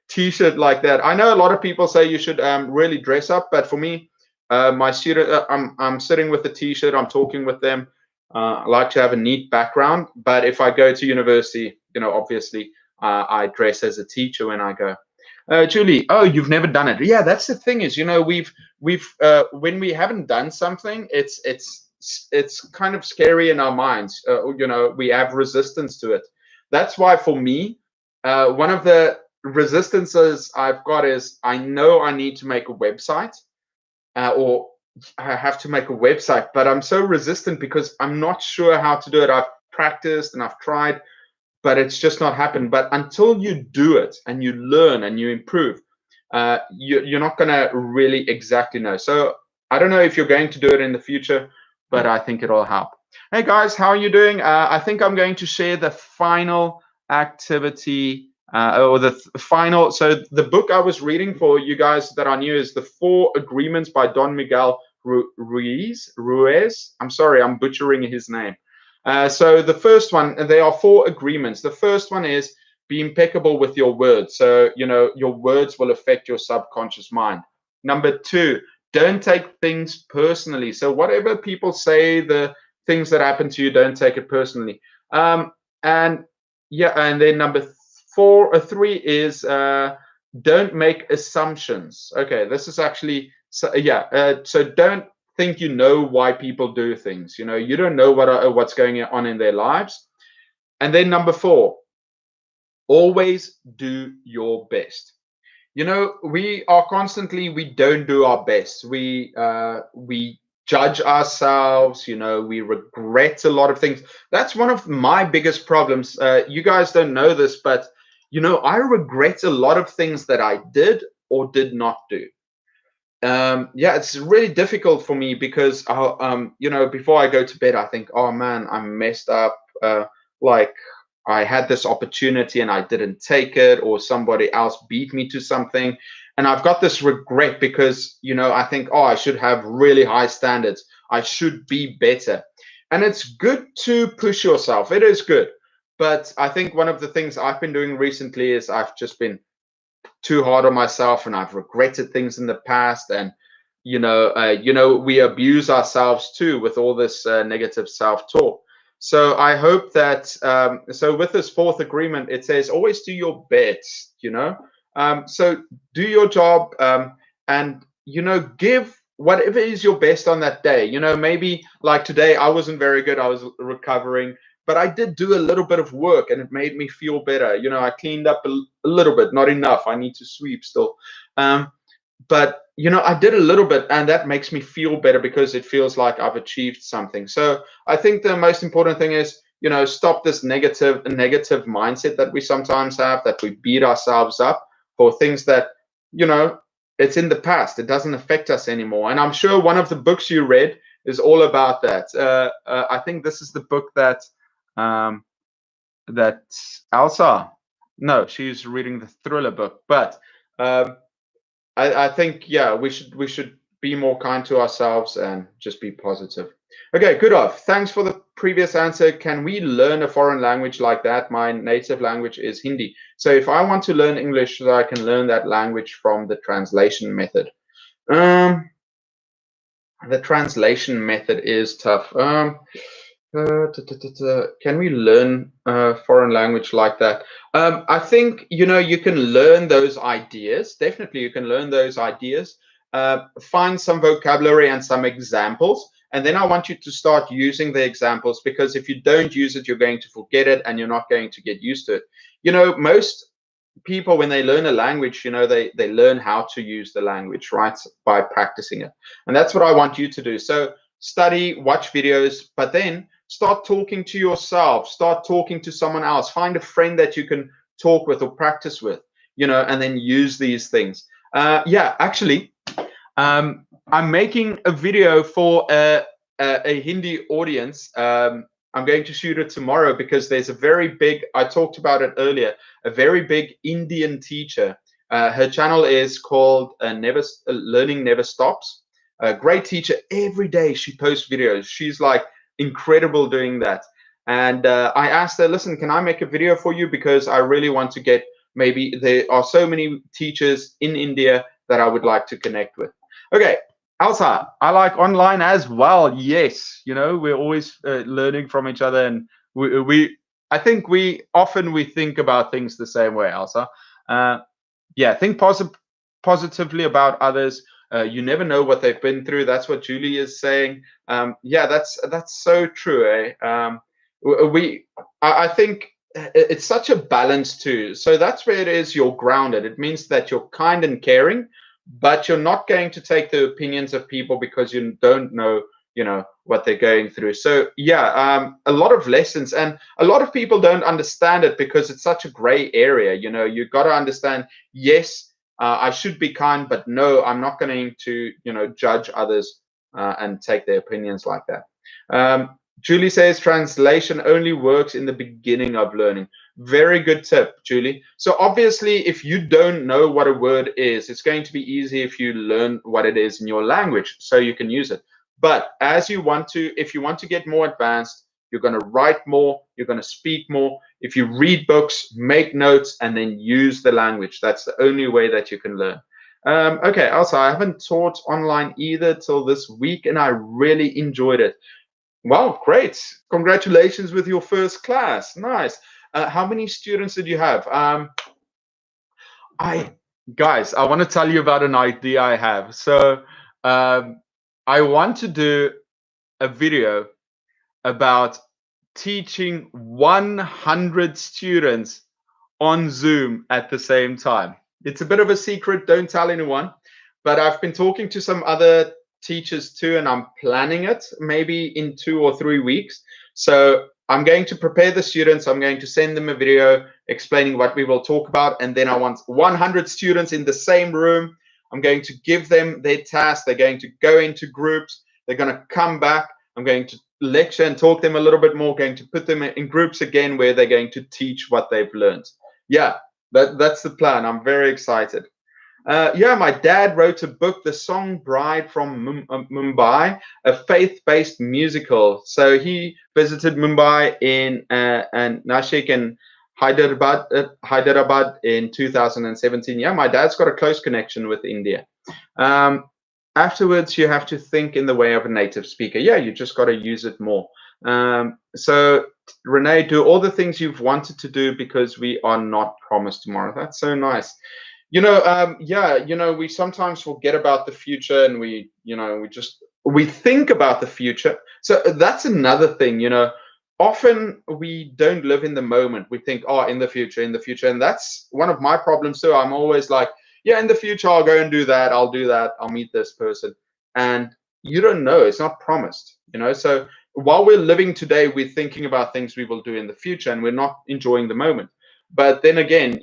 t-shirt like that. I know a lot of people say you should really dress up, but for me, my student, I'm sitting with a t-shirt, I'm talking with them. I like to have a neat background, but if I go to university, obviously I dress as a teacher when I go. Julie, oh, you've never done it. Yeah, that's the thing is, we've when we haven't done something, it's kind of scary in our minds. We have resistance to it. That's why for me, one of the resistances I've got is I know I need to make a website or I have to make a website, but I'm so resistant because I'm not sure how to do it. I've practiced and I've tried, but it's just not happened. But until you do it and you learn and you improve, you're not going to really exactly know. So I don't know if you're going to do it in the future, but I think it'll help. Hey guys, how are you doing? I think I'm going to share the final activity or the final. So the book I was reading for you guys that are new is The Four Agreements by Don Miguel Ruiz. I'm sorry, I'm butchering his name. So the first one, there are four agreements. The first one is be impeccable with your words. So, your words will affect your subconscious mind. Number two, don't take things personally. So whatever people say, the things that happen to you, don't take it personally. And yeah, and then number three is don't make assumptions. Okay, this is actually so don't think you know why people do things. You don't know what's going on in their lives. And then number four, always do your best. We don't do our best. We judge ourselves. We regret a lot of things. That's one of my biggest problems. You guys don't know this, but I regret a lot of things that I did or did not do. Yeah, it's really difficult for me because before I go to bed, I think, oh man, I messed up. Like I had this opportunity and I didn't take it, or somebody else beat me to something. And I've got this regret because, I think, oh, I should have really high standards. I should be better. And it's good to push yourself. It is good. But I think one of the things I've been doing recently is I've just been too hard on myself and I've regretted things in the past. And, we abuse ourselves too with all this negative self-talk. So I hope that so with this fourth agreement, it says always do your best. So do your job and give whatever is your best on that day. Maybe like today I wasn't very good. I was recovering, but I did do a little bit of work and it made me feel better. I cleaned up a little bit, not enough. I need to sweep still. But I did a little bit, and that makes me feel better because it feels like I've achieved something. So I think the most important thing is, stop this negative mindset that we sometimes have, that we beat ourselves up for things that, you know it's in the past. It doesn't affect us anymore. And I'm sure one of the books you read is all about that. I think this is the book um, that Elsa, no, she's reading the thriller book, but um, I think, yeah, we should be more kind to ourselves and just be positive. Okay, good off. Thanks for the previous answer. Can we learn a foreign language like that? My native language is Hindi. So if I want to learn English, so I can learn that language from the translation method. Um, the translation method is tough. Can we learn a foreign language like that? I think, you can learn those ideas. Definitely, you can learn those ideas. Find some vocabulary and some examples. And then I want you to start using the examples, because if you don't use it, you're going to forget it and you're not going to get used to it. Most people, when they learn a language, they learn how to use the language, right, by practicing it. And that's what I want you to do. So study, watch videos, but then start talking to yourself, start talking to someone else, find a friend that you can talk with or practice with, and then use these things. Yeah, actually, I'm making a video for a Hindi audience. I'm going to shoot it tomorrow because there's a very big, I talked about it earlier, a very big Indian teacher. Her channel is called Learning Never Stops. A great teacher. Every day she posts videos. She's like incredible doing that. And I asked her, listen, can I make a video for you? Because I really want to get, maybe there are so many teachers in India that I would like to connect with. Okay, Elsa, I like online as well. Yes, we're always learning from each other, and I think we think about things the same way, Elsa. Yeah, think positively about others. You never know what they've been through. That's what Julie is saying. Yeah, that's so true. I think it's such a balance too. So that's where it is. You're grounded. It means that you're kind and caring, but you're not going to take the opinions of people because you don't know what they're going through. So yeah, a lot of lessons, and a lot of people don't understand it because it's such a gray area. You've got to understand, yes, I should be kind, but no, I'm not going to judge others and take their opinions like that. Julie says translation only works in the beginning of learning. Very good tip, Julie. So obviously, if you don't know what a word is, it's going to be easy if you learn what it is in your language so you can use it. But if you want to get more advanced, you're going to write more, you're going to speak more. If you read books, make notes, and then use the language. That's the only way that you can learn. Okay, also, I haven't taught online either till this week, and I really enjoyed it. Wow, great. Congratulations with your first class. Nice. How many students did you have? Guys, I want to tell you about an idea I have. So I want to do a video about teaching 100 students on Zoom at the same time. It's a bit of a secret, don't tell anyone, but I've been talking to some other teachers too, and I'm planning it maybe in 2 or 3 weeks. So I'm going to prepare the students. I'm going to send them a video explaining what we will talk about, and then I want 100 students in the same room. I'm going to give them their task. They're going to go into groups. They're going to come back. I'm going to lecture and talk them a little bit more, going to put them in groups again where they're going to teach what they've learned. Yeah, that's the plan. I'm very excited. Yeah, my dad wrote a book, The Song Bride from Mumbai, a faith-based musical. So he visited Mumbai and Nashik and Hyderabad in 2017. Yeah, my dad's got a close connection with India. Afterwards, you have to think in the way of a native speaker. Yeah, you just got to use it more. So Renee, do all the things you've wanted to do because we are not promised tomorrow. That's so nice. Yeah, we sometimes forget about the future, and we think about the future. So that's another thing, often we don't live in the moment. We think, oh, in the future, in the future. And that's one of my problems too. I'm always like, yeah, in the future, I'll go and do that. I'll do that. I'll meet this person. And you don't know. It's not promised, So while we're living today, we're thinking about things we will do in the future and we're not enjoying the moment. But then again,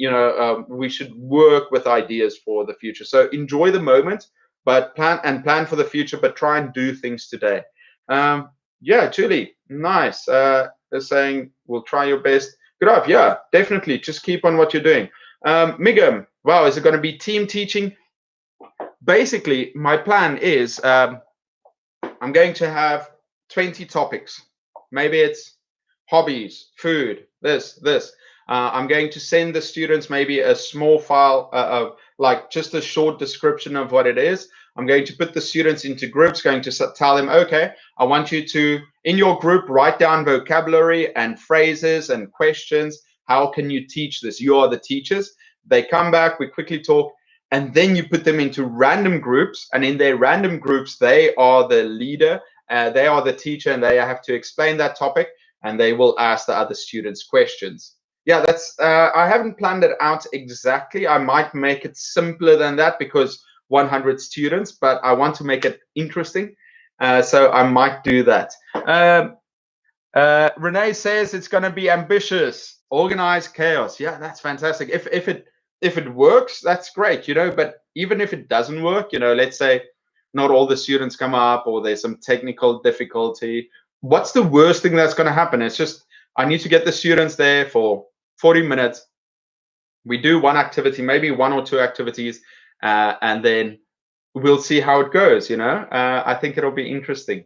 we should work with ideas for the future. So enjoy the moment, but plan for the future, but try and do things today. Yeah, Julie, nice. They're saying we'll try your best. Good up. Yeah, definitely. Just keep on what you're doing. Migam, wow, is it going to be team teaching? Basically, my plan is I'm going to have 20 topics. Maybe it's hobbies, food, this. I'm going to send the students maybe a small file of like just a short description of what it is. I'm going to put the students into groups, going to tell them, okay, I want you to, in your group, write down vocabulary and phrases and questions. How can you teach this? You are the teachers. They come back, we quickly talk, and then you put them into random groups. And in their random groups, they are the leader, they are the teacher, and they have to explain that topic, and they will ask the other students questions. Yeah, that's I haven't planned it out exactly. I might make it simpler than that because 100 students, but I want to make it interesting. So I might do that. Renee says it's going to be ambitious, organized chaos. Yeah, that's fantastic. If it works, that's great, But even if it doesn't work, let's say not all the students come up or there's some technical difficulty. What's the worst thing that's going to happen? It's just I need to get the students there for 40 minutes. We do one activity, maybe one or two activities, and then we'll see how it goes. I think it'll be interesting.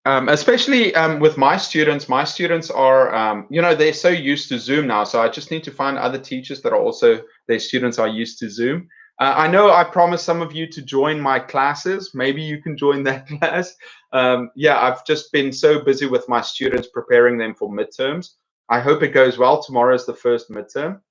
Especially with my students are, they're so used to Zoom now. So I just need to find other teachers that are also, their students are used to Zoom. I know I promised some of you to join my classes. Maybe you can join that class. Yeah, I've just been so busy with my students preparing them for midterms. I hope it goes well. Tomorrow is the first midterm.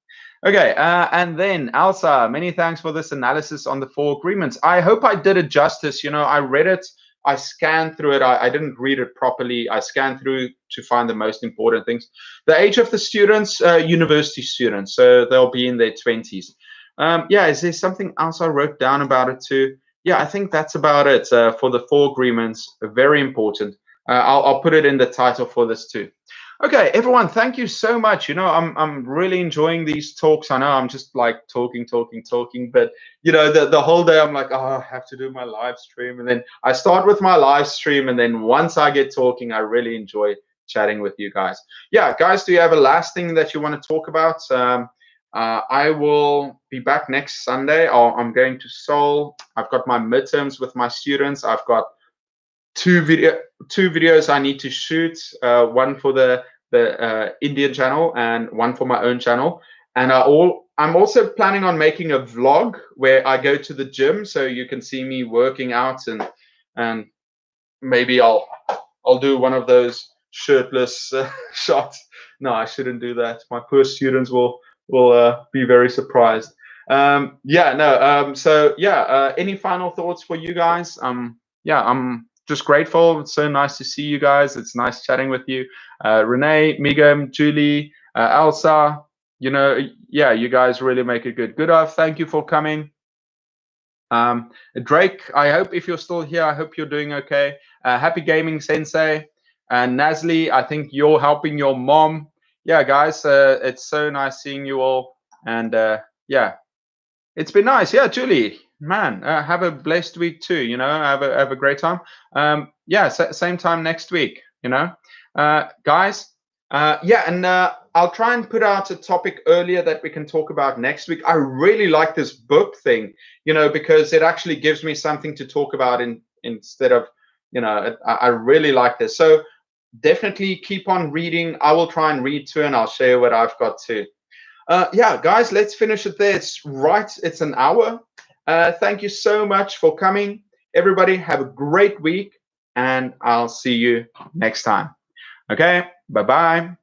Okay, and then Elsa, many thanks for this analysis on the four agreements. I hope I did it justice. I read it, I scanned through it. I didn't read it properly. I scanned through to find the most important things. The age of the students, university students, so they'll be in their 20s. Yeah, is there something else I wrote down about it too? Yeah, I think that's about it for the four agreements. Very important. I'll put it in the title for this too. Okay, everyone, thank you so much. I'm really enjoying these talks. I know I'm just like talking, but the whole day I'm like, oh, I have to do my live stream, and then I start with my live stream, and then once I get talking, I really enjoy chatting with you guys. Yeah, guys, do you have a last thing that you want to talk about? I will be back next Sunday. I'm going to Seoul. I've got my midterms with my students. I've got two videos I need to shoot. One for the Indian channel and one for my own channel. And I'm also planning on making a vlog where I go to the gym, so you can see me working out, and maybe I'll do one of those shirtless shots. No, I shouldn't do that. My poor students will be very surprised. Yeah, no. So yeah, any final thoughts for you guys? Yeah, I'm just grateful. It's so nice to see you guys. It's nice chatting with you. Renee, Migam, Julie, Elsa, yeah, you guys really make it good. Good. Thank you for coming. Drake, I hope if you're still here, I hope you're doing okay. Happy Gaming Sensei. And Nasli, I think you're helping your mom. Yeah, guys, it's so nice seeing you all. And yeah, it's been nice. Yeah, Julie, man, have a blessed week too. Have a great time. Yeah, same time next week. Guys. Yeah, and I'll try and put out a topic earlier that we can talk about next week. I really like this book thing, because it actually gives me something to talk about instead of, I really like this. So definitely keep on reading. I will try and read too, and I'll share what I've got too. Yeah, guys, let's finish it there. It's an hour. Thank you so much for coming. Everybody, have a great week, and I'll see you next time. Okay, bye-bye.